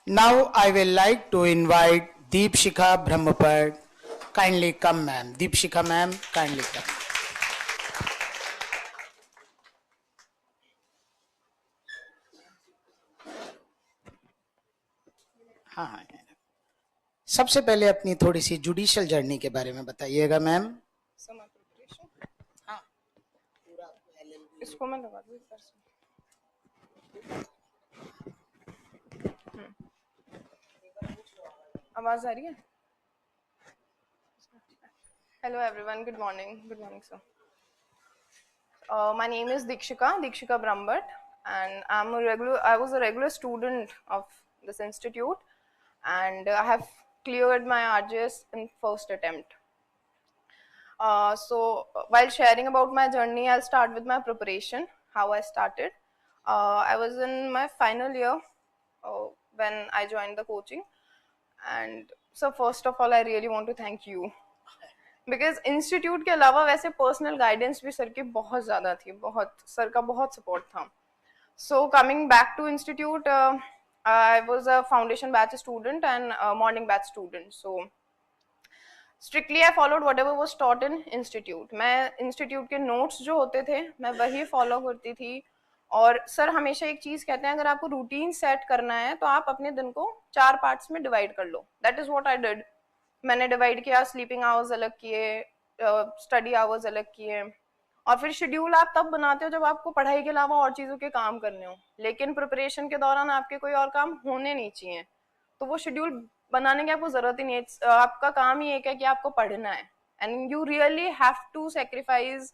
Now I will like to invite Deepshikha Brahmapad. Kindly come, ma'am. Deepshikha ma'am, kindly come. हाँ, सबसे पहले अपनी थोड़ी सी जुडिशियल जर्नी के बारे में बताइएगा मैम। हाँ, इसको मैं लगा दूँ आवाज आ रही है? Hello everyone, good morning sir. My name is Deekshika Brahmbhatt, and I was a regular student of this institute, and I have cleared my RJS in first attempt. So while sharing about my journey, I'll start with my preparation, how I started. I was in my final year when I joined the coaching, and so first of all I really want to thank you, because institute के अलावा वैसे personal guidance भी sir की बहुत ज़्यादा थी, बहुत sir का बहुत सपोर्ट था. So coming back to institute, I was a foundation batch student and morning batch student. So strictly I followed whatever was taught in institute. मैं इंस्टीट्यूट के नोट्स जो होते थे मैं वही फॉलो करती थी. और सर हमेशा एक चीज़ कहते हैं, अगर आपको रूटीन सेट करना है तो आप अपने दिन को 4 पार्ट्स में डिवाइड कर लो. That is what I did. मैंने डिवाइड किया, स्लीपिंग आवर्स अलग किए, स्टडी आवर्स अलग किए. और फिर शेड्यूल आप तब बनाते हो जब आपको पढ़ाई के अलावा और चीज़ों के काम करने हो, लेकिन प्रिपरेशन के दौरान आपके कोई और काम होने नहीं चाहिए, तो वो शेड्यूल बनाने की आपको ज़रूरत ही नहीं है. आपका काम ही एक है कि आपको पढ़ना है, and you really have to sacrifice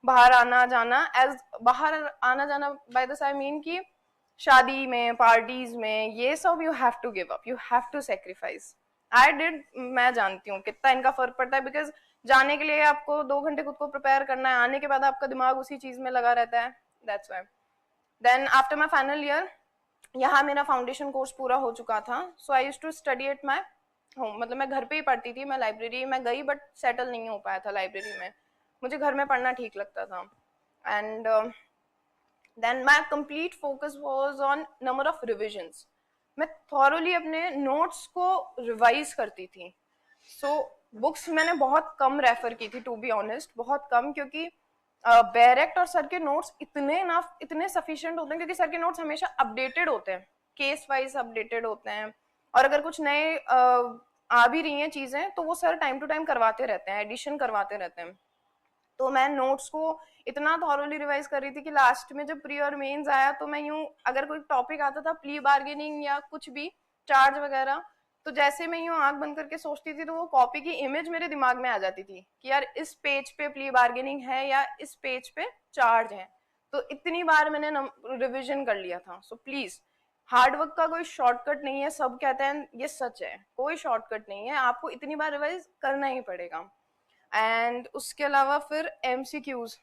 बाहर आना जाना. एज बाहर आना जाना बाय दिस आई मीन कि शादी में, पार्टीज में, ये सब you have to give up, you have to sacrifice. I did. मैं जानती हूँ कितना इनका फर्क पड़ता है, बिकॉज जाने के लिए आपको 2 घंटे खुद को प्रिपेयर करना है, आने के बाद आपका दिमाग उसी चीज में लगा रहता है. That's why. Then after my final year, यहाँ मेरा फाउंडेशन कोर्स पूरा हो चुका था. So I used to study at my home. मतलब मैं घर पे ही पढ़ती थी. मैं लाइब्रेरी में गई बट सेटल नहीं हो पाया था लाइब्रेरी में. मुझे घर में पढ़ना ठीक लगता था. And then my complete focus was on number of revisions. मैं थॉरली अपने नोट्स को रिवाइज करती थी. सो बुक्स मैंने बहुत कम रेफर की थी, टू बी ऑनेस्ट, बहुत कम, क्योंकि बैरेक्ट और सर के नोट्स इतने सफिशिएंट होते हैं, क्योंकि सर के नोट्स हमेशा अपडेटेड होते हैं, केस वाइज अपडेटेड होते हैं. और अगर कुछ नए आ भी रही हैं चीज़ें तो वो सर टाइम टू टाइम करवाते रहते हैं, एडिशन करवाते रहते हैं. तो मैं नोट्स को इतना थॉरली रिवाइज कर रही थी कि लास्ट में जब प्री और मेंस आया तो मैं यूं, अगर कोई टॉपिक आता था प्ली बार्गेनिंग या कुछ भी चार्ज वगैरह, तो जैसे मैं यूं आंख बंद करके सोचती थी तो वो कॉपी की इमेज मेरे दिमाग में आ जाती थी कि यार इस पेज पे प्ली बार्गेनिंग है या इस पेज पे चार्ज है. तो इतनी बार मैंने रिविजन कर लिया था. सो प्लीज, हार्डवर्क का कोई शॉर्टकट नहीं है. सब कहते हैं, ये सच है, कोई शॉर्टकट नहीं है. आपको इतनी बार रिवाइज करना ही पड़ेगा. एंड उसके अलावा फिर MCQs,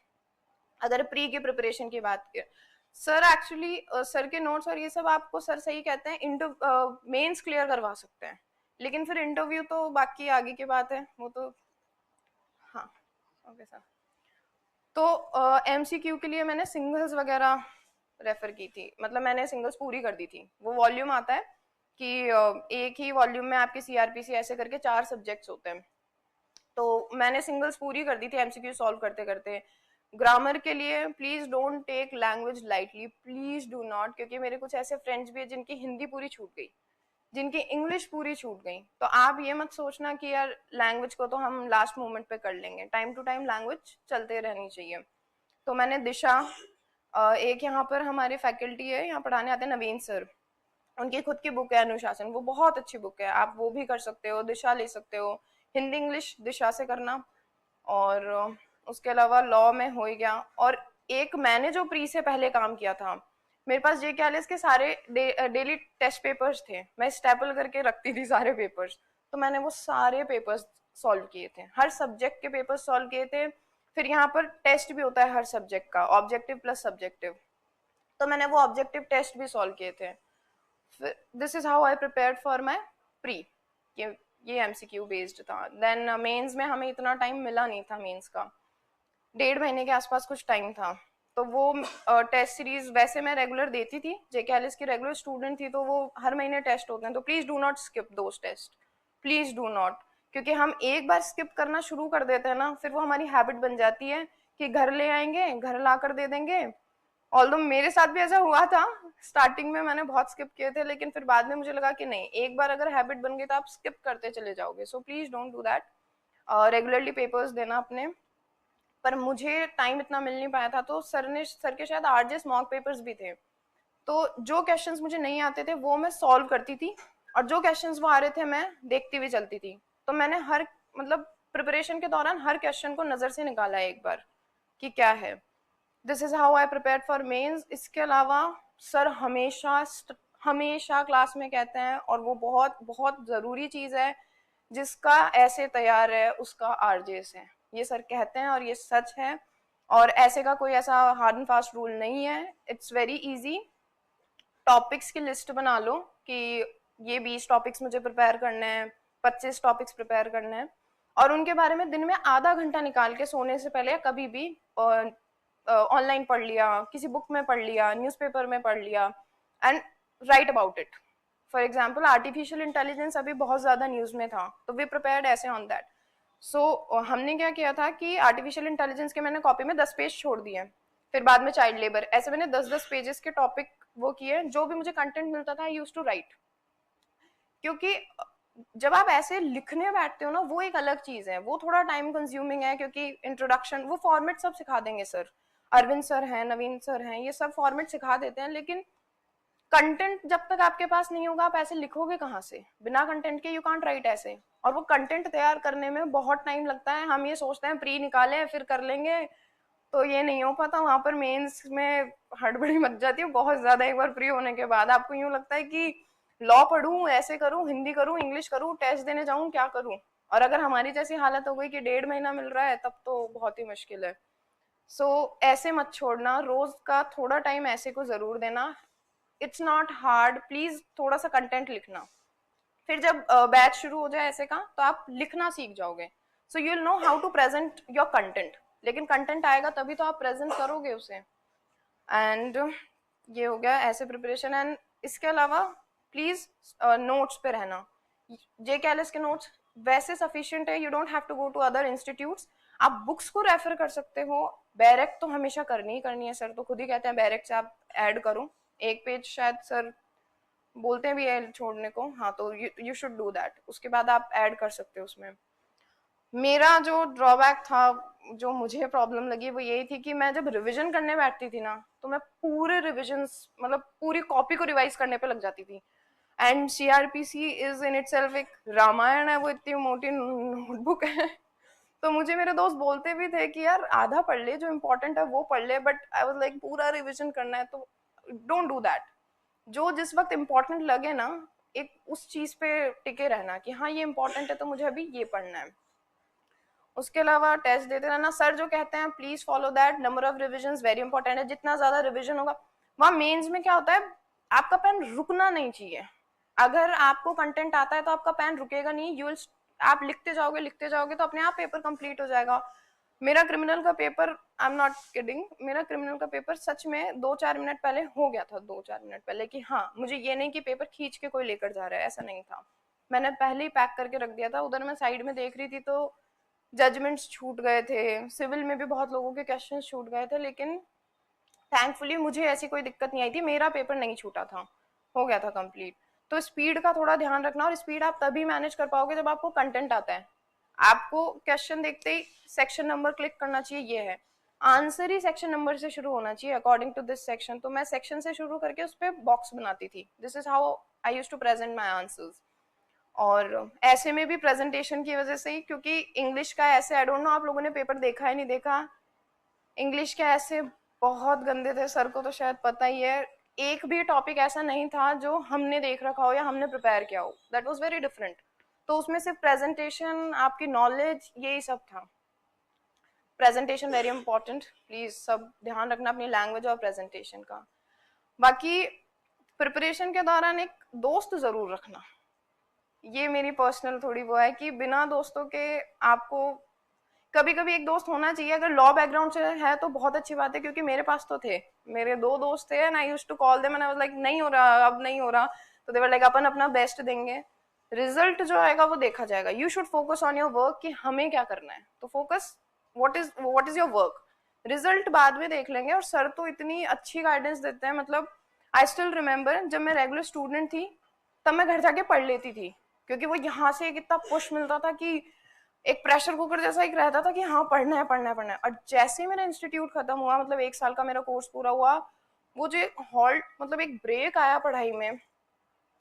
अगर प्री की प्रिपरेशन की बात करें, सर एक्चुअली सर के नोट्स और ये सब आपको सर सही कहते हैं मेंस क्लियर करवा सकते हैं, लेकिन फिर इंटरव्यू तो बाकी आगे की बात है, वो तो. हाँ, ओके सर. तो MCQ के लिए मैंने सिंगल्स वगैरह रेफर की थी. मतलब मैंने सिंगल्स पूरी कर दी थी. वो वॉल्यूम आता है कि एक ही वॉल्यूम में आपके CRPC ऐसे करके 4 सब्जेक्ट्स होते हैं. तो मैंने सिंगल्स पूरी कर दी थी MCQ सॉल्व करते करते. ग्रामर के लिए please don't take language lightly, please do not, क्योंकि मेरे कुछ ऐसे फ्रेंड्स भी हैं जिनकी हिंदी पूरी छूट गई, जिनकी इंग्लिश पूरी छूट गई. तो आप ये मत सोचना कि यार लैंग्वेज को तो हम लास्ट मोमेंट पे कर लेंगे. टाइम टू टाइम लैंग्वेज चलते रहनी चाहिए. तो मैंने दिशा, एक यहाँ पर हमारे फैकल्टी है, यहाँ पढ़ाने आते हैं नवीन सर, उनकी खुद की बुक है अनुशासन, वो बहुत अच्छी बुक है, आप वो भी कर सकते हो. दिशा ले सकते हो, हिंदी इंग्लिश दिशा से करना. और उसके अलावा लॉ में हो गया. और एक मैंने जो प्री से पहले काम किया था, मेरे पास JKLS के सारे डेली टेस्ट पेपर्स थे, मैं स्टेपल करके रखती थी सारे पेपर्स. तो मैंने वो सारे पेपर्स सॉल्व किए थे, हर सब्जेक्ट के पेपर्स सॉल्व किए थे. फिर यहाँ पर टेस्ट भी होता है हर सब्जेक्ट का, ऑब्जेक्टिव प्लस सब्जेक्टिव, तो मैंने वो ऑब्जेक्टिव टेस्ट भी सॉल्व किए थे. This is how I prepared for my pre. ये MCQ बेस्ड था. देन मेंस में हमें इतना टाइम मिला नहीं था, मेंस का 1.5 महीने के आसपास कुछ टाइम था. तो वो टेस्ट सीरीज वैसे मैं रेगुलर देती थी, जेके एलिस की रेगुलर स्टूडेंट थी, तो वो हर महीने टेस्ट होते हैं, तो please do not skip those test, please do not. क्योंकि हम एक बार स्किप करना शुरू कर देते हैं ना, फिर वो हमारी हैबिट बन जाती है कि घर ले आएंगे, घर ला कर दे देंगे। ऑल्दो मेरे साथ भी ऐसा हुआ था, स्टार्टिंग में मैंने बहुत स्किप किए थे, लेकिन फिर बाद में मुझे लगा कि नहीं, एक बार अगर हैबिट बन गई तो आप स्किप करते चले जाओगे। So please don't do that, regularly papers देना अपने। पर मुझे टाइम इतना मिल नहीं पाया था, तो सर के शायद आरजे मॉक पेपर्स भी थे, तो जो क्वेश्चंस मुझे नहीं आते थे वो मैं सॉल्व करती थी, और जो क्वेश्चंस वो आ रहे थे मैं देखती हुई चलती थी। तो मैंने हर मतलब प्रिपरेशन के दौरान हर क्वेश्चन को नजर से निकाला एक बार कि क्या है। This is how I prepare for mains. इसके अलावा सर हमेशा हमेशा क्लास में कहते हैं, और वो बहुत बहुत जरूरी चीज है, जिसका ऐसे तैयार है उसका आरजेस है। ये सर कहते हैं और ये सच है, और ऐसे का कोई ऐसा हार्ड एंड फास्ट रूल नहीं है। It's very easy. टॉपिक्स की लिस्ट बना लो कि ये 20 टॉपिक्स मुझे प्रिपेयर करने हैं, 25 टॉपिक्स प्रिपेयर करने हैं, और उनके बारे में दिन में आधा घंटा निकाल के सोने से पहले कभी भी ऑनलाइन पढ़ लिया, किसी बुक में पढ़ लिया, न्यूज़पेपर में पढ़ लिया, and right about it. For example artificial intelligence अभी बहुत ज़्यादा न्यूज़ में था, तो वी प्रिपेयर्ड ऐसे ऑन दैट। सो हमने क्या किया था कि आर्टिफिशियल इंटेलिजेंस के मैंने कॉपी में 10 पेज छोड़ दिए, फिर बाद में चाइल्ड लेबर, ऐसे मैंने 10-10 पेजेस के टॉपिक वो किए। जो भी मुझे कंटेंट मिलता था आई यूज्ड टू राइट, क्योंकि जब आप ऐसे लिखने बैठते हो ना, वो एक अलग चीज है, वो थोड़ा टाइम कंज्यूमिंग है, क्योंकि इंट्रोडक्शन, वो फॉर्मेट सब सिखा देंगे सर, अरविंद सर हैं, नवीन सर हैं, ये सब फॉर्मेट सिखा देते हैं, लेकिन कंटेंट जब तक आपके पास नहीं होगा आप ऐसे लिखोगे कहाँ से? बिना कंटेंट के यू कांट राइट ऐसे। और वो कंटेंट तैयार करने में बहुत टाइम लगता है। हम ये सोचते हैं प्री निकाले फिर कर लेंगे, तो ये नहीं हो पाता। वहां पर मेंस में हड़बड़ी मच जाती है बहुत ज्यादा। एक बार फ्री होने के बाद आपको यूं लगता है कि लॉ पढ़ूं, ऐसे करूं, हिंदी करूं, इंग्लिश करूं, टेस्ट देने जाऊं, क्या करूं? और अगर हमारी जैसी हालत हो गई कि 1.5 महीना मिल रहा है, तब तो बहुत ही मुश्किल है। ऐसे मत छोड़ना, रोज का थोड़ा टाइम ऐसे को जरूर देना। इट्स नॉट हार्ड, प्लीज थोड़ा सा कंटेंट लिखना। फिर जब बैच शुरू हो जाए ऐसे का, तो आप लिखना सीख जाओगे, so you will know how to present your content. लेकिन कंटेंट आएगा तभी तो आप प्रेजेंट करोगे उसे। एंड ये हो गया ऐसे प्रिपरेशन। एंड इसके अलावा प्लीज नोट्स पे रहना। जे कैलिस के नोट्स वैसे सफिशिएंट है, you don't have to go to other institutes. आप बुक्स को रेफर कर सकते हो। बैरेक तो हमेशा करनी ही करनी है, सर तो खुद ही कहते हैं बैरेक से आप ऐड करो एक पेज, शायद सर बोलते हैं भी है छोड़ने को, हाँ, तो यू शुड डू दैट। उसके बाद आप ऐड कर सकते हो उसमें। मेरा जो ड्रॉबैक था, जो मुझे प्रॉब्लम लगी, वो यही थी कि मैं जब रिवीजन करने बैठती थी ना, तो मैं पूरे रिविजन्स मतलब पूरी कॉपी को रिवाइज करने पे लग जाती थी। And CrPC is in itself एक रामायण है, वो इतनी मोटी नोटबुक है। तो मुझे मेरे दोस्त बोलते भी थे कि यार आधा पढ़ ले, जो इम्पोर्टेंट है वो पढ़ ले, बट आई वाज लाइक पूरा रिविजन करना है, तो डोंट डू दैट। जो जिस वक्त इम्पोर्टेंट लगे ना, एक उस चीज पे टिके रहना कि हाँ ये इम्पोर्टेंट है तो मुझे अभी ये पढ़ना है। उसके अलावा टेस्ट देते रहना। सर जो कहते हैं please follow that. Number of revision very important है, जितना ज्यादा रिविजन होगा। वहाँ मेंस में क्या होता है, आपका पेन रुकना नहीं चाहिए। अगर आपको कंटेंट आता है तो आपका पेन रुकेगा नहीं, यू विल, आप लिखते जाओगे तो अपने आप पेपर कंप्लीट हो जाएगा। मेरा क्रिमिनल का paper, I am not kidding, मेरा क्रिमिनल का पेपर सच में 2-4 मिनट पहले हो गया था, 2-4 मिनट पहले, कि हाँ मुझे ये नहीं कि पेपर खींच के कोई लेकर जा रहा है, ऐसा नहीं था। मैंने पहले ही पैक करके रख दिया था। उधर मैं साइड में देख रही थी तो जजमेंट्स छूट गए थे, सिविल में भी बहुत लोगों के क्वेश्चन छूट गए थे, लेकिन थैंकफुली मुझे ऐसी कोई दिक्कत नहीं आई थी, मेरा पेपर नहीं छूटा था, हो गया था कंप्लीट। तो स्पीड का थोड़ा ध्यान रखना, और स्पीड आप तभी मैनेज कर पाओगे जब आपको कंटेंट आता है। आपको क्वेश्चन देखते ही सेक्शन नंबर क्लिक करना चाहिए, ये है आंसर ही सेक्शन नंबर से शुरू होना चाहिए अकॉर्डिंग टू दिस सेक्शन। तो मैं सेक्शन से शुरू करके उस पर बॉक्स बनाती थी। This is how I used to present my answers. और ऐसे में भी प्रेजेंटेशन की वजह से ही, क्योंकि इंग्लिश का ऐसे, आई डोंट नो आप लोगों ने पेपर देखा है नहीं देखा, इंग्लिश के ऐसे बहुत गंदे थे, सर को तो शायद पता ही है। एक भी टॉपिक ऐसा नहीं था जो हमने देख रखा हो या हमने प्रिपेयर किया हो, दैट वाज वेरी डिफरेंट। तो उसमें सिर्फ प्रेजेंटेशन, आपकी नॉलेज, यही सब था। प्रेजेंटेशन वेरी इंपॉर्टेंट, प्लीज सब ध्यान रखना अपनी लैंग्वेज और प्रेजेंटेशन का। बाकी प्रिपरेशन के दौरान एक दोस्त जरूर रखना। ये मेरी पर्सनल थोड़ी वो है कि बिना दोस्तों के आपको कभी कभी एक दोस्त होना चाहिए, अगर लॉ बैकग्राउंड से है तो बहुत अच्छी बात है, क्योंकि मेरे पास तो थे, मेरे 2 दोस्त थे and I used to call them and I was like नहीं हो रहा, अब नहीं हो रहा, तो दे वर लाइक अपन अपना बेस्ट देंगे, रिजल्ट जो आएगा वो देखा जाएगा, you should focus on your work कि हमें क्या करना है, तो focus what is your work, result बाद में देख लेंगे। और सर तो इतनी अच्छी गाइडेंस देते हैं, मतलब आई स्टिल रिमेम्बर जब मैं रेगुलर स्टूडेंट थी तब मैं घर जाके पढ़ लेती थी, क्योंकि वो यहाँ से एक इतना पुश मिलता था कि एक प्रेशर कुकर जैसा एक रहता था कि हाँ पढ़ना है पढ़ना है पढ़ना है। और जैसे ही मेरा इंस्टीट्यूट खत्म हुआ, मतलब 1 साल का मेरा कोर्स पूरा हुआ, वो जो एक हॉल्ट, मतलब एक ब्रेक आया पढ़ाई में,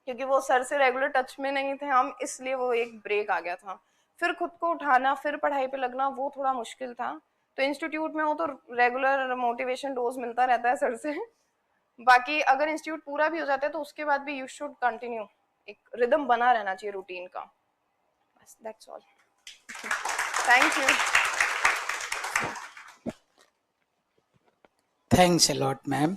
क्योंकि वो सर से रेगुलर टच में नहीं थे हम, इसलिए वो एक ब्रेक आ गया था। फिर खुद को उठाना, फिर पढ़ाई पे लगना, वो थोड़ा मुश्किल था। तो इंस्टीट्यूट में हो तो रेगुलर मोटिवेशन डोज मिलता रहता है सर से। बाकी अगर इंस्टीट्यूट पूरा भी हो जाता है तो उसके बाद भी यू शुड कंटिन्यू, एक रिदम बना रहना चाहिए रूटीन का, बस that's all. Thank you. Thanks a lot, ma'am.